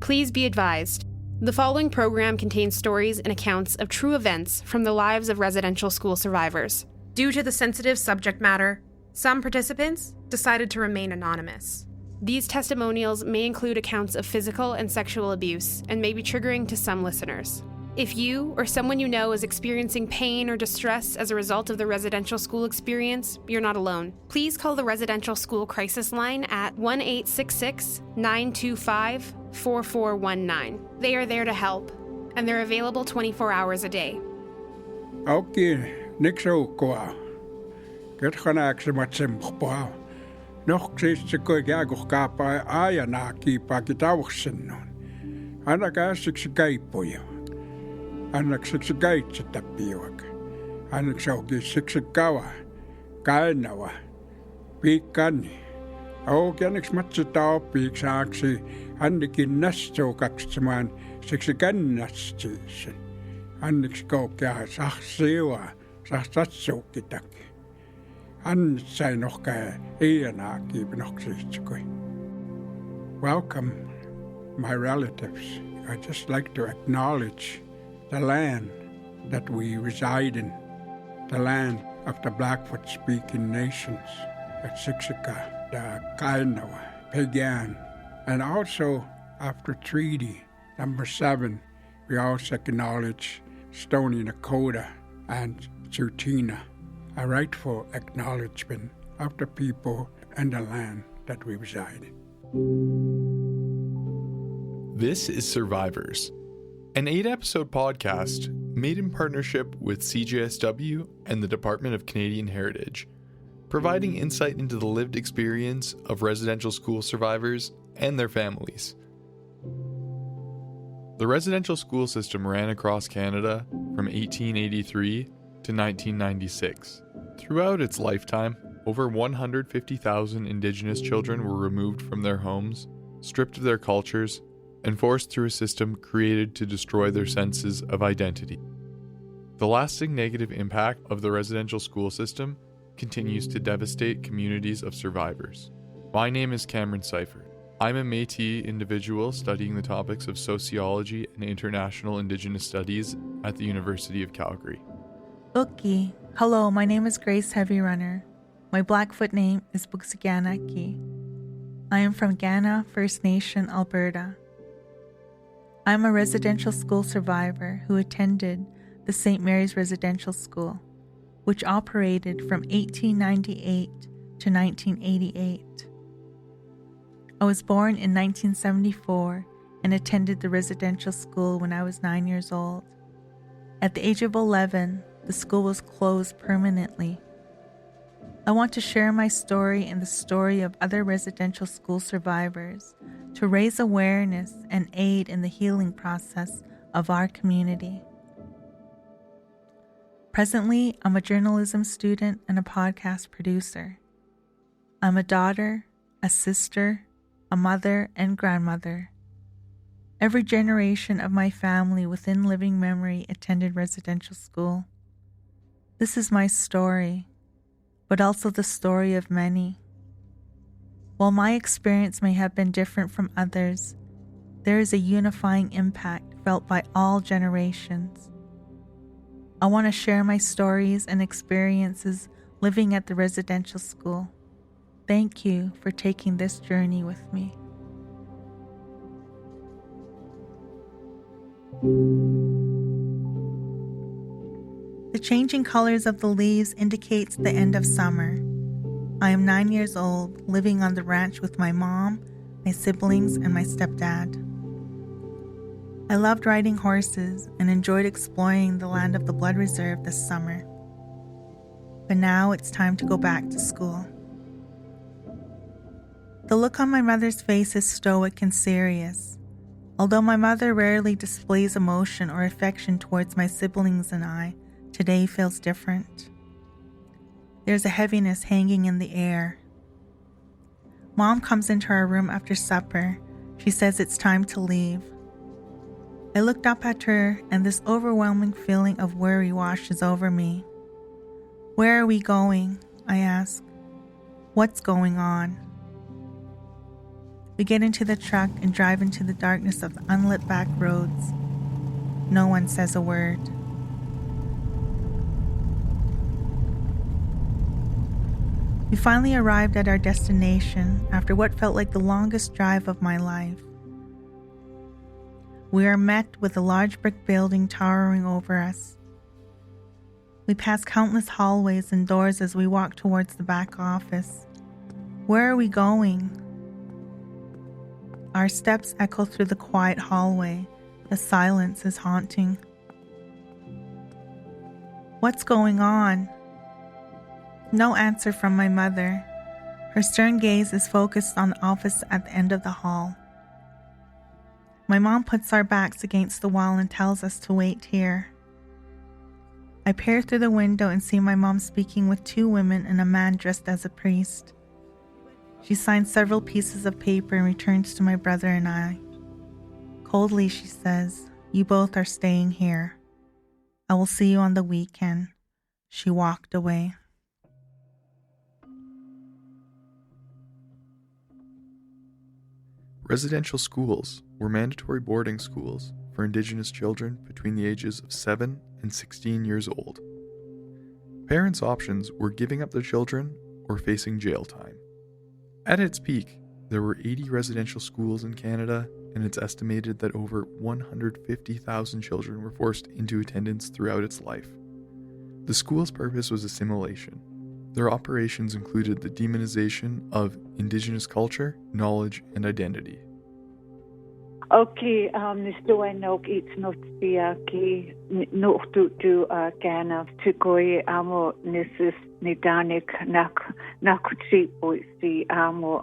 Please be advised. The following program contains stories and accounts of true events from the lives of residential school survivors. Due to the sensitive subject matter, some participants decided to remain anonymous. These testimonials may include accounts of physical and sexual abuse and may be triggering to some listeners. If you or someone you know is experiencing pain or distress as a result of the residential school experience, you're not alone. Please call the Residential School Crisis Line at 1-866-925-4419. They are there to help, and they're available 24 hours a day. Okay, niksoukkoa. Ketkanaaksimatsempoa. Nohksistsikoi kääkuhkaapaa ajanaa kiipaakin tauhsennon. Anakaasiksi kaipoja. Annaksiksi kaitsetappiuak. Annaksaukiisiksi kawa. Kainawa. Piikkani. Aukianneksi matsetaa oppiiksaaksi. Annekin nässoukaksimaan siksi kännästiisen. Anneksi koukea sahsiua. Sahsatsoukitaki. Annetsai nohkaa iänaa kiipinoksistsikoi. Welcome, my relatives. I'd just like to acknowledge the land that we reside in, the land of the Blackfoot-speaking nations, at Siksika, the Kainawa, Pagan, and also after Treaty Number 7, we also acknowledge Stony Nakoda and Tsutina, a rightful acknowledgement of the people and the land that we reside in. This is Survivors, an 8-episode podcast made in partnership with CJSW and the Department of Canadian Heritage, providing insight into the lived experience of residential school survivors and their families. The residential school system ran across Canada from 1883 to 1996. Throughout its lifetime, over 150,000 Indigenous children were removed from their homes, stripped of their cultures, and forced through a system created to destroy their senses of identity. The lasting negative impact of the residential school system continues to devastate communities of survivors. My name is Cameron Seifert. I'm a Métis individual studying the topics of sociology and international Indigenous studies at the University of Calgary. Uki. Hello, my name is Grace Heavy Runner. My Blackfoot name is Bugsiganaki. I am from Gana First Nation, Alberta. I am a residential school survivor who attended the St. Mary's Residential School, which operated from 1898 to 1988. I was born in 1974 and attended the residential school when I was 9 years old. At the age of 11, the school was closed permanently. I want to share my story and the story of other residential school survivors to raise awareness and aid in the healing process of our community. Presently, I'm a journalism student and a podcast producer. I'm a daughter, a sister, a mother, and grandmother. Every generation of my family within living memory attended residential school. This is my story, but also the story of many. While my experience may have been different from others, there is a unifying impact felt by all generations. I want to share my stories and experiences living at the residential school. Thank you for taking this journey with me. The changing colors of the leaves indicates the end of summer. I am 9 years old, living on the ranch with my mom, my siblings, and my stepdad. I loved riding horses and enjoyed exploring the land of the Blood Reserve this summer. But now it's time to go back to school. The look on my mother's face is stoic and serious. Although my mother rarely displays emotion or affection towards my siblings and I, today feels different. There's a heaviness hanging in the air. Mom comes into our room after supper. She says it's time to leave. I looked up at her and this overwhelming feeling of worry washes over me. Where are we going? I ask. What's going on? We get into the truck and drive into the darkness of the unlit back roads. No one says a word. We finally arrived at our destination after what felt like the longest drive of my life. We are met with a large brick building towering over us. We pass countless hallways and doors as we walk towards the back office. Where are we going? Our steps echo through the quiet hallway. The silence is haunting. What's going on? No answer from my mother. Her stern gaze is focused on the office at the end of the hall. My mom puts our backs against the wall and tells us to wait here. I peer through the window and see my mom speaking with two women and a man dressed as a priest. She signs several pieces of paper and returns to my brother and I. Coldly, she says, "You both are staying here. I will see you on the weekend." She walked away. Residential schools were mandatory boarding schools for Indigenous children between the ages of 7 and 16 years old. Parents' options were giving up their children or facing jail time. At its peak, there were 80 residential schools in Canada, and it's estimated that over 150,000 children were forced into attendance throughout its life. The school's purpose was assimilation. Their operations included the demonization of Indigenous culture, knowledge, and identity. Okay, nisl nunc it's notia ki nuktu kana tukoi amo nisis donec nakuchi oisi amo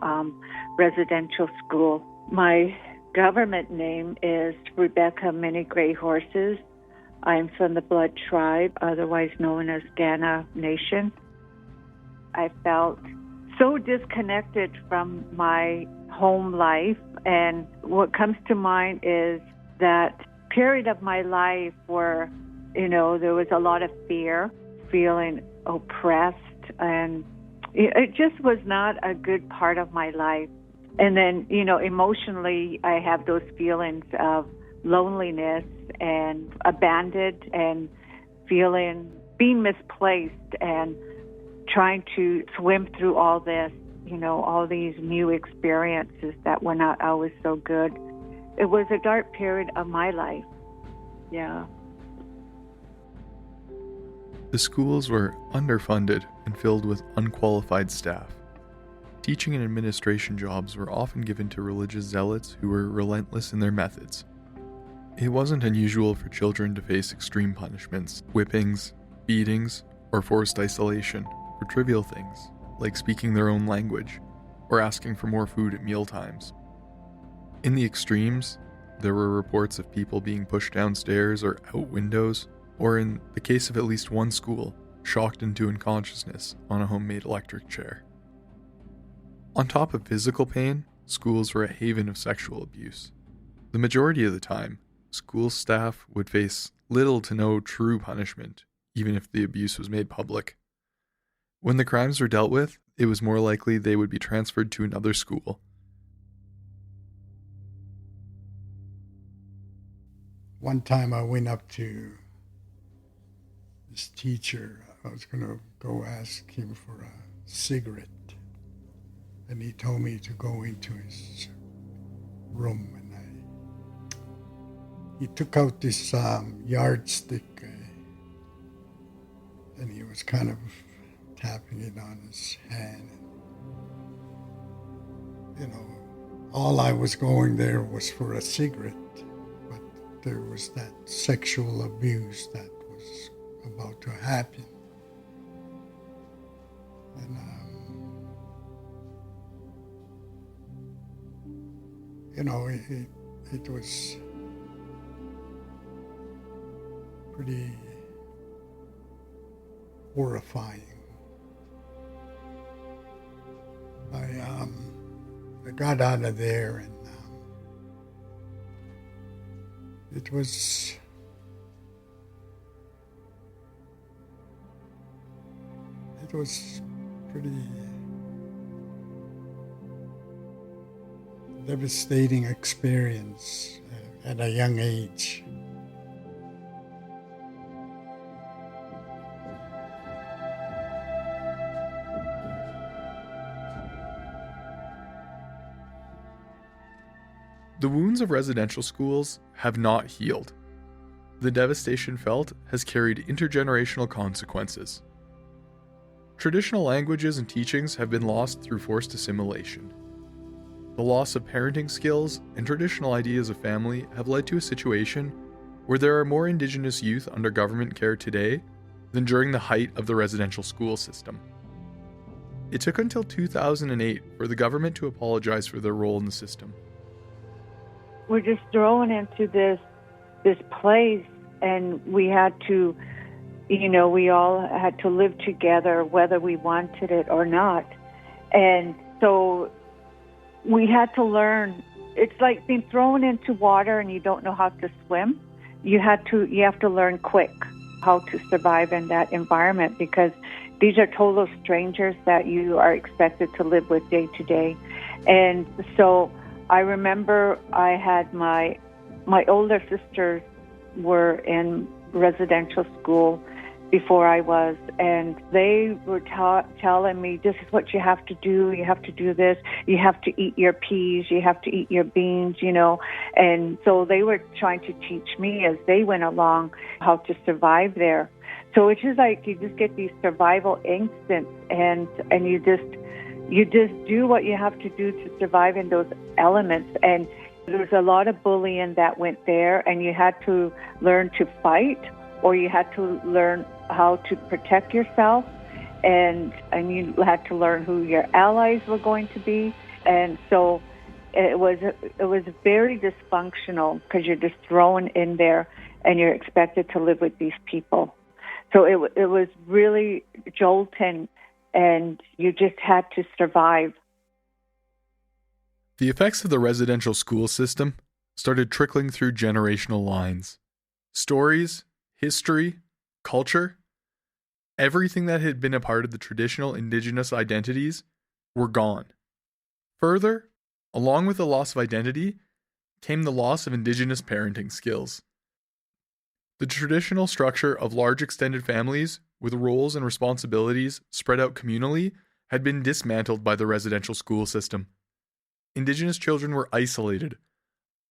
residential school. My government name is Rebecca Many Gray Horses. I'm from the Blood Tribe, otherwise known as Gana Nation. I felt so disconnected from my home life, and what comes to mind is that period of my life where, there was a lot of fear, feeling oppressed, and it just was not a good part of my life. And then, emotionally, I have those feelings of loneliness and abandoned and being misplaced and trying to swim through all this, all these new experiences that were not always so good. It was a dark period of my life. Yeah. The schools were underfunded and filled with unqualified staff. Teaching and administration jobs were often given to religious zealots who were relentless in their methods. It wasn't unusual for children to face extreme punishments, whippings, beatings, or forced isolation for trivial things, like speaking their own language or asking for more food at mealtimes. In the extremes, there were reports of people being pushed downstairs or out windows, or in the case of at least one school, shocked into unconsciousness on a homemade electric chair. On top of physical pain, schools were a haven of sexual abuse. The majority of the time, school staff would face little to no true punishment, even if the abuse was made public. When the crimes were dealt with, it was more likely they would be transferred to another school. One time I went up to this teacher. I was going to go ask him for a cigarette. And he told me to go into his room. And he took out this yardstick. And he was kind of tapping it on his hand. All I was going there was for a cigarette. But there was that sexual abuse that was about to happen. And it was pretty horrifying. I got out of there, and it was pretty. devastating experience at a young age. The wounds of residential schools have not healed. The devastation felt has carried intergenerational consequences. Traditional languages and teachings have been lost through forced assimilation. The loss of parenting skills and traditional ideas of family have led to a situation where there are more Indigenous youth under government care today than during the height of the residential school system. It took until 2008 for the government to apologize for their role in the system. We're just thrown into this place, and we had to, we all had to live together whether we wanted it or not. And so we had to learn. It's like being thrown into water and you don't know how to swim. You have to learn quick how to survive in that environment, because these are total strangers that you are expected to live with day to day. And so I remember I had my older sisters were in residential school before I was, and they were telling me, this is what you have to do. You have to do this. You have to eat your peas. You have to eat your beans, And so they were trying to teach me as they went along how to survive there. So it's just like you just get these survival instincts, and you just do what you have to do to survive in those elements. And there's a lot of bullying that went there, and you had to learn to fight, or you had to learn how to protect yourself, and you had to learn who your allies were going to be. And so it was very dysfunctional, because you're just thrown in there and you're expected to live with these people. So it was really jolting, and you just had to survive. The effects of the residential school system started trickling through generational lines. Stories, history, culture, everything that had been a part of the traditional Indigenous identities were gone. Further, along with the loss of identity, came the loss of Indigenous parenting skills. The traditional structure of large extended families with roles and responsibilities spread out communally had been dismantled by the residential school system. Indigenous children were isolated,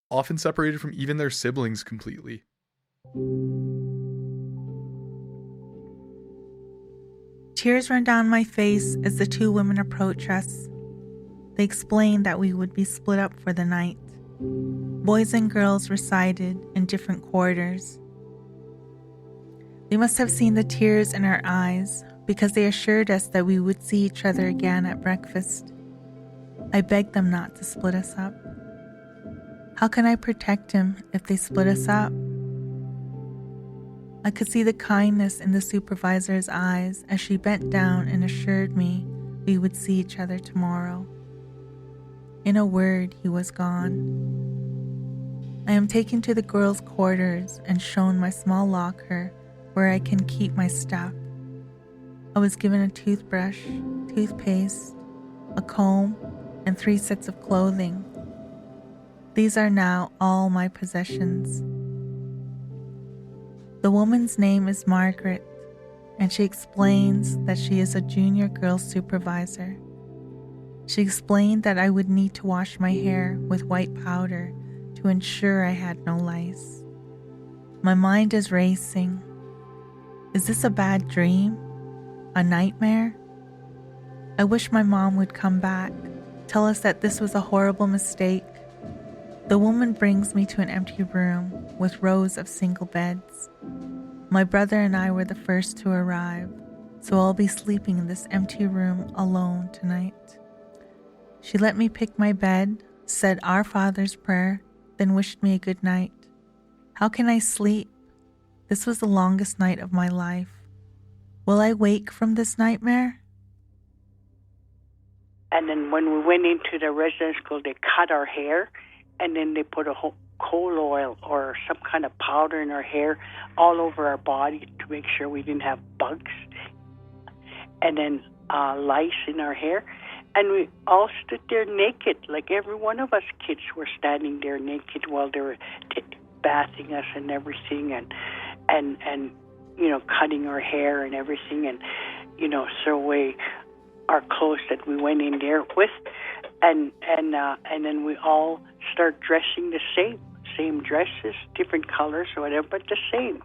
often separated from even their siblings completely. Tears run down my face as the two women approach us. They explained that we would be split up for the night. Boys and girls resided in different quarters. They must have seen the tears in our eyes, because they assured us that we would see each other again at breakfast. I begged them not to split us up. How can I protect him if they split us up? I could see the kindness in the supervisor's eyes as she bent down and assured me we would see each other tomorrow. In a word, he was gone. I am taken to the girls' quarters and shown my small locker where I can keep my stuff. I was given a toothbrush, toothpaste, a comb, and 3 sets of clothing. These are now all my possessions. The woman's name is Margaret, and she explains that she is a junior girls supervisor. She explained that I would need to wash my hair with white powder to ensure I had no lice. My mind is racing. Is this a bad dream? A nightmare? I wish my mom would come back, tell us that this was a horrible mistake. The woman brings me to an empty room with rows of single beds. My brother and I were the first to arrive, so I'll be sleeping in this empty room alone tonight. She let me pick my bed, said Our Father's prayer, then wished me a good night. How can I sleep? This was the longest night of my life. Will I wake from this nightmare? And then when we went into the residential school, they cut our hair, and then they put a whole coal oil or some kind of powder in our hair all over our body to make sure we didn't have bugs, and then lice in our hair. And we all stood there naked, like every one of us kids were standing there naked while they were bathing us and everything, and cutting our hair and everything, and throw away our clothes that we went in there with, and then we all start dressing the same dresses, different colors or whatever, but the same.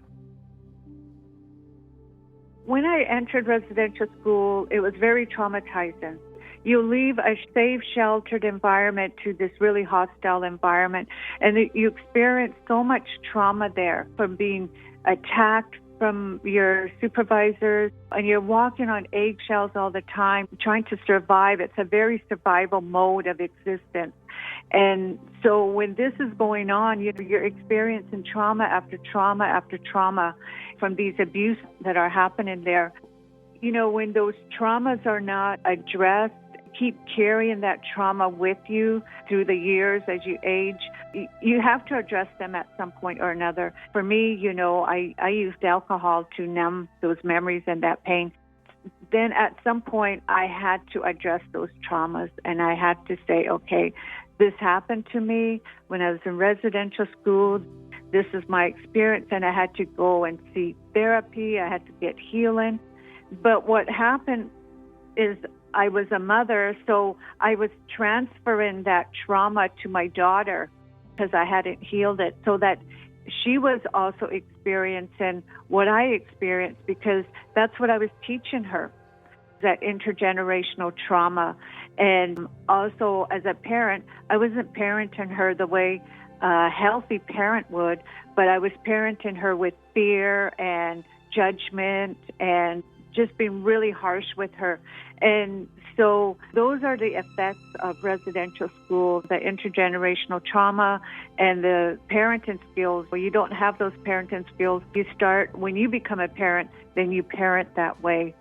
When I entered residential school, it was very traumatizing. You leave a safe, sheltered environment to this really hostile environment, and you experience so much trauma there from being attacked from your supervisors, and you're walking on eggshells all the time, trying to survive. It's a very survival mode of existence. And so when this is going on, you're experiencing trauma after trauma after trauma from these abuses that are happening there. When those traumas are not addressed, keep carrying that trauma with you through the years as you age. You have to address them at some point or another. For me, I used alcohol to numb those memories and that pain. Then at some point, I had to address those traumas, and I had to say, okay, this happened to me when I was in residential school. This is my experience, and I had to go and seek therapy. I had to get healing. But what happened is I was a mother, so I was transferring that trauma to my daughter because I hadn't healed it, so that she was also experiencing what I experienced, because that's what I was teaching her, that intergenerational trauma. And also as a parent, I wasn't parenting her the way a healthy parent would, but I was parenting her with fear and judgment and just being really harsh with her. And so those are the effects of residential school, the intergenerational trauma and the parenting skills. When you don't have those parenting skills, when you become a parent, then you parent that way.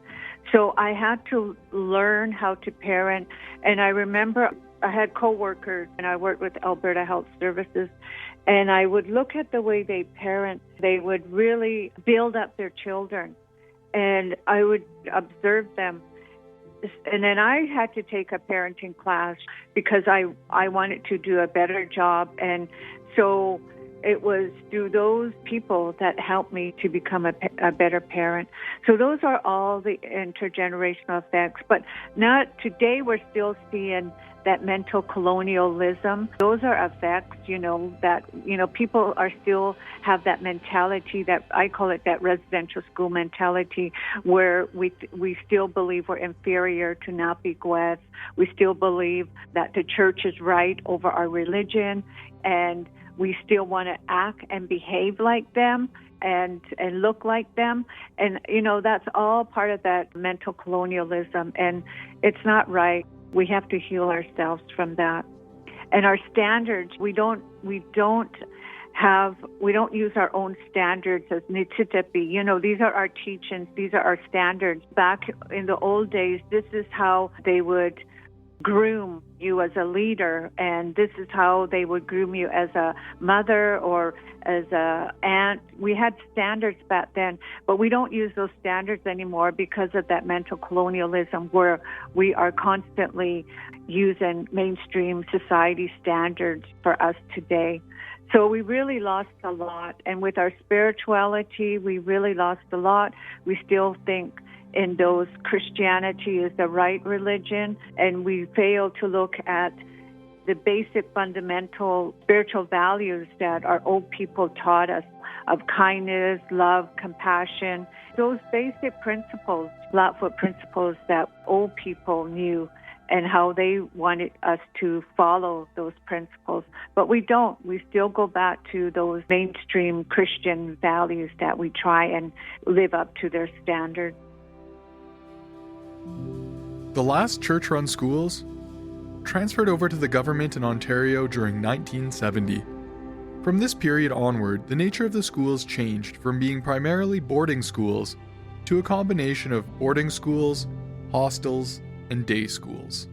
So I had to learn how to parent. And I remember I had coworkers, and I worked with Alberta Health Services, and I would look at the way they parent. They would really build up their children, and I would observe them. And then I had to take a parenting class because I wanted to do a better job. And so it was through those people that helped me to become a better parent. So those are all the intergenerational effects. But not today, we're still seeing that mental colonialism. Those are effects, that, people are still have that mentality, that I call it that residential school mentality, where we still believe we're inferior to Napi Guez. We still believe that the church is right over our religion, and we still want to act and behave like them and look like them. And, that's all part of that mental colonialism, and it's not right. We have to heal ourselves from that. And our standards, we don't use our own standards as nitsitapi. These are our teachings, these are our standards. Back in the old days, this is how they would groom you as a leader, and this is how they would groom you as a mother or as a aunt. We had standards back then, but we don't use those standards anymore because of that mental colonialism, where we are constantly using mainstream society standards for us today. So we really lost a lot, and with our spirituality, we really lost a lot. We still think in those Christianity is the right religion, and we fail to look at the basic fundamental spiritual values that our old people taught us of kindness, love, compassion, those basic principles, Blackfoot principles that old people knew, and how they wanted us to follow those principles. But we don't. We still go back to those mainstream Christian values that we try and live up to their standards. The last church-run schools transferred over to the government in Ontario during 1970. From this period onward, the nature of the schools changed from being primarily boarding schools to a combination of boarding schools, hostels, and day schools.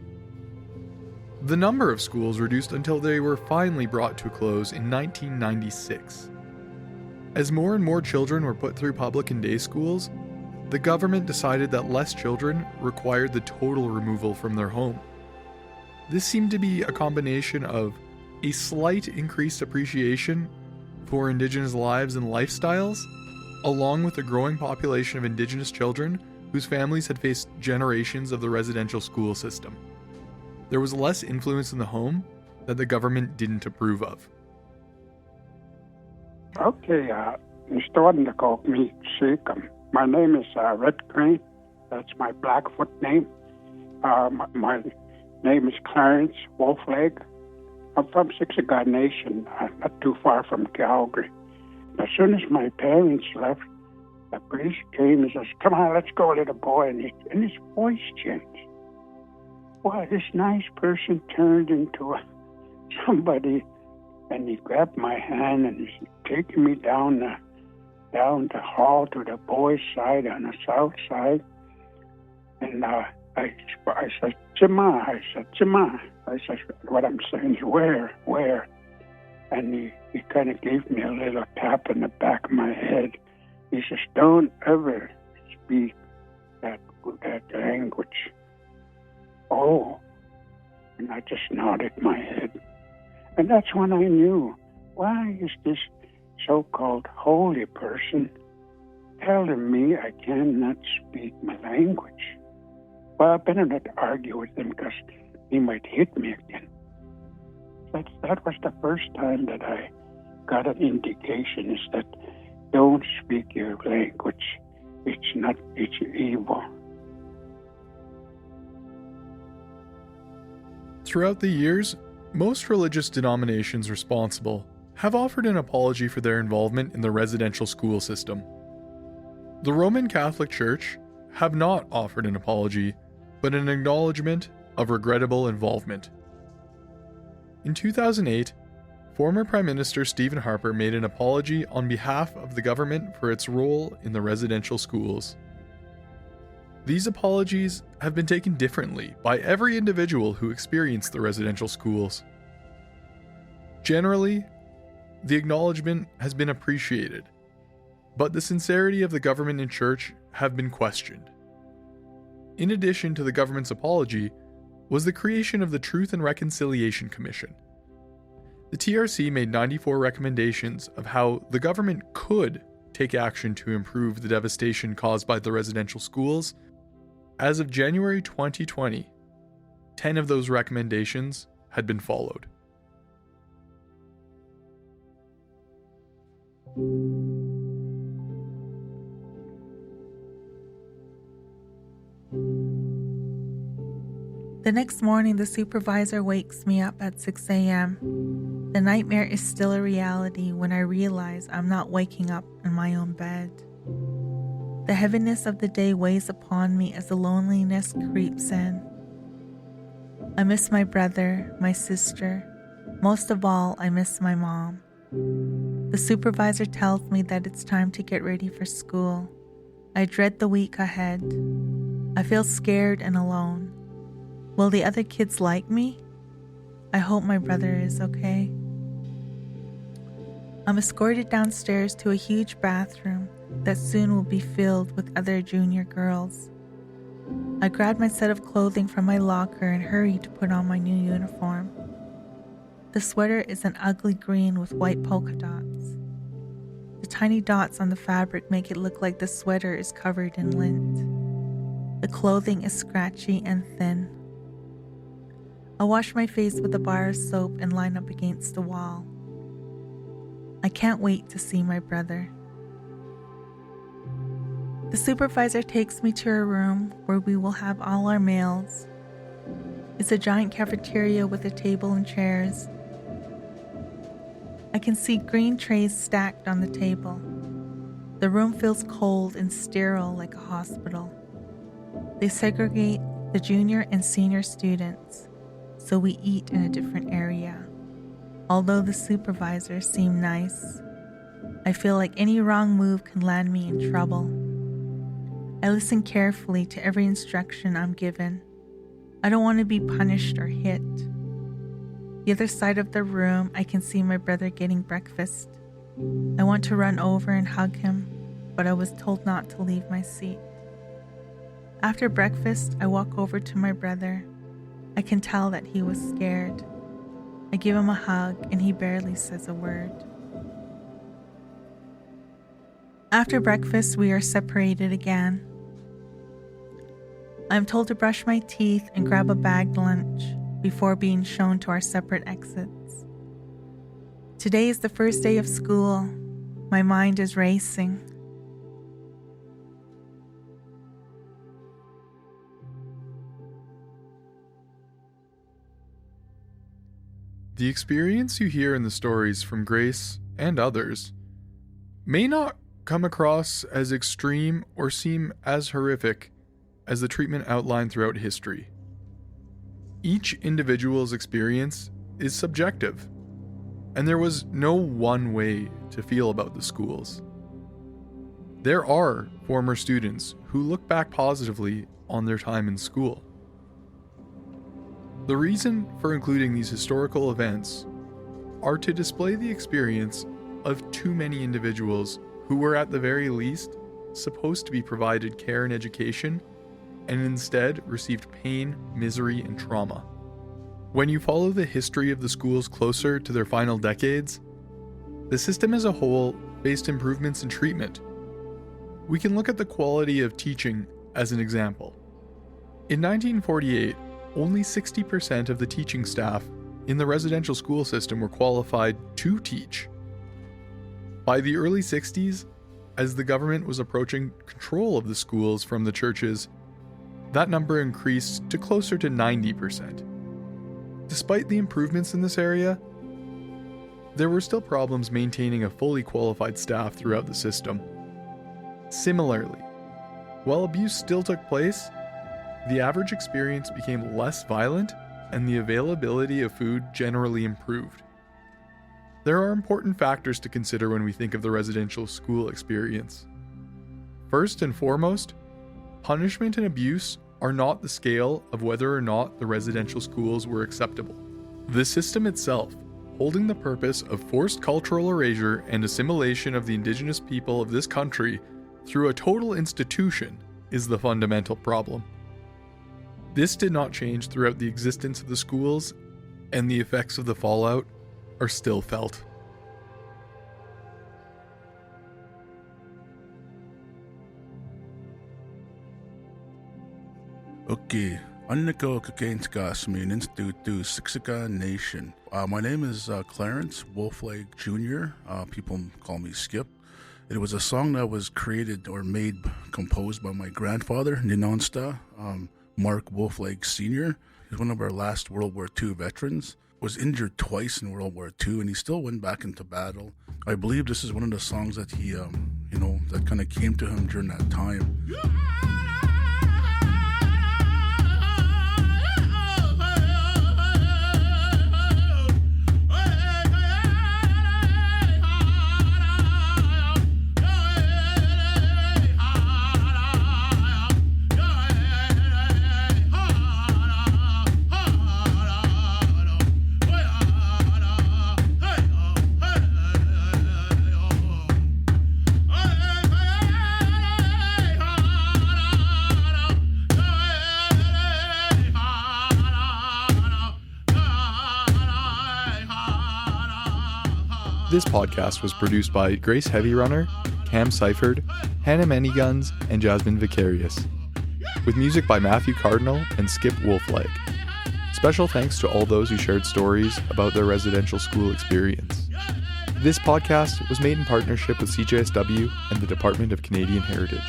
The number of schools reduced until they were finally brought to a close in 1996. As more and more children were put through public and day schools, the government decided that less children required the total removal from their home. This seemed to be a combination of a slight increased appreciation for Indigenous lives and lifestyles, along with a growing population of Indigenous children whose families had faced generations of the residential school system. There was less influence in the home that the government didn't approve of. Okay, starting to call me Seacom. My name is Red Crane. That's my Blackfoot name. My name is Clarence Wolfleg. I'm from Siksika Nation, not too far from Calgary. As soon as my parents left, the priest came and says, "Come on, let's go, little boy." And his voice changed. Well, this nice person turned into somebody, and he grabbed my hand and he's taking me down the hall to the boys' side on the south side. And I said, "Chima." I said, what I'm saying is, where? And he kind of gave me a little tap in the back of my head. He says, "Don't ever speak that language." Oh, and I just nodded my head. And that's when I knew, why is this so-called holy person telling me I cannot speak my language? Well, I better not argue with him because he might hit me again. That was the first time that I got an indication, is that don't speak your language. It's evil. Throughout the years, most religious denominations responsible have offered an apology for their involvement in the residential school system. The Roman Catholic Church have not offered an apology, but an acknowledgement of regrettable involvement. In 2008, former Prime Minister Stephen Harper made an apology on behalf of the government for its role in the residential schools. These apologies have been taken differently by every individual who experienced the residential schools. Generally, the acknowledgement has been appreciated, but the sincerity of the government and church have been questioned. In addition to the government's apology, was the creation of the Truth and Reconciliation Commission. The TRC made 94 recommendations of how the government could take action to improve the devastation caused by the residential schools. As of January 2020, 10 of those recommendations had been followed. The next morning, the supervisor wakes me up at 6 a.m. The nightmare is still a reality when I realize I'm not waking up in my own bed. The heaviness of the day weighs upon me as the loneliness creeps in. I miss my brother, my sister. Most of all, I miss my mom. The supervisor tells me that it's time to get ready for school. I dread the week ahead. I feel scared and alone. Will the other kids like me? I hope my brother is okay. I'm escorted downstairs to a huge bathroom that soon will be filled with other junior girls. I grab my set of clothing from my locker and hurry to put on my new uniform. The sweater is an ugly green with white polka dots. The tiny dots on the fabric make it look like the sweater is covered in lint. The clothing is scratchy and thin. I wash my face with a bar of soap and line up against the wall. I can't wait to see my brother. The supervisor takes me to a room where we will have all our meals. It's a giant cafeteria with a table and chairs. I can see green trays stacked on the table. The room feels cold and sterile like a hospital. They segregate the junior and senior students, so we eat in a different area. Although the supervisors seem nice, I feel like any wrong move can land me in trouble. I listen carefully to every instruction I'm given. I don't want to be punished or hit. The other side of the room, I can see my brother getting breakfast. I want to run over and hug him, but I was told not to leave my seat. After breakfast, I walk over to my brother. I can tell that he was scared. I give him a hug and he barely says a word. After breakfast, we are separated again. I'm told to brush my teeth and grab a bagged lunch before being shown to our separate exits. Today is the first day of school. My mind is racing. The experience you hear in the stories from Grace and others may not come across as extreme or seem as horrific as the treatment outlined throughout history. Each individual's experience is subjective, and there was no one way to feel about the schools. There are former students who look back positively on their time in school. The reason for including these historical events are to display the experience of too many individuals who were at the very least supposed to be provided care and education, and instead received pain, misery, and trauma. When you follow the history of the schools closer to their final decades, the system as a whole faced improvements in treatment. We can look at the quality of teaching as an example. In 1948, only 60% of the teaching staff in the residential school system were qualified to teach. By the early 60s, as the government was approaching control of the schools from the churches, that number increased to closer to 90%. Despite the improvements in this area, there were still problems maintaining a fully qualified staff throughout the system. Similarly, while abuse still took place, the average experience became less violent and the availability of food generally improved. There are important factors to consider when we think of the residential school experience. First and foremost, punishment and abuse are not the scale of whether or not the residential schools were acceptable. The system itself, holding the purpose of forced cultural erasure and assimilation of the indigenous people of this country through a total institution, is the fundamental problem. This did not change throughout the existence of the schools, and the effects of the fallout are still felt. Okay, Anniko Kakainskas min Institutu Siksika Nation. My name is Clarence Wolfleg Jr. People call me Skip. It was a song that was created or composed by my grandfather, Ninonsta, Mark Wolfleg Sr. He's one of our last World War II veterans. Was injured twice in World War II, and he still went back into battle. I believe this is one of the songs that he, that kind of came to him during that time. This podcast was produced by Grace Heavy Runner, Cam Seifert, Hannah Manyguns, and Jasmine Vicarious, with music by Matthew Cardinal and Skip Wolfleg. Special thanks to all those who shared stories about their residential school experience. This podcast was made in partnership with CJSW and the Department of Canadian Heritage.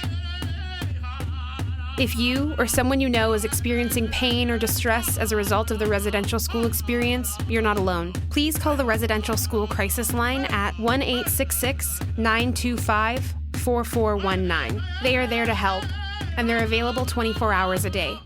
If you or someone you know is experiencing pain or distress as a result of the residential school experience, you're not alone. Please call the Residential School Crisis Line at 1-866-925-4419. They are there to help, and they're available 24 hours a day.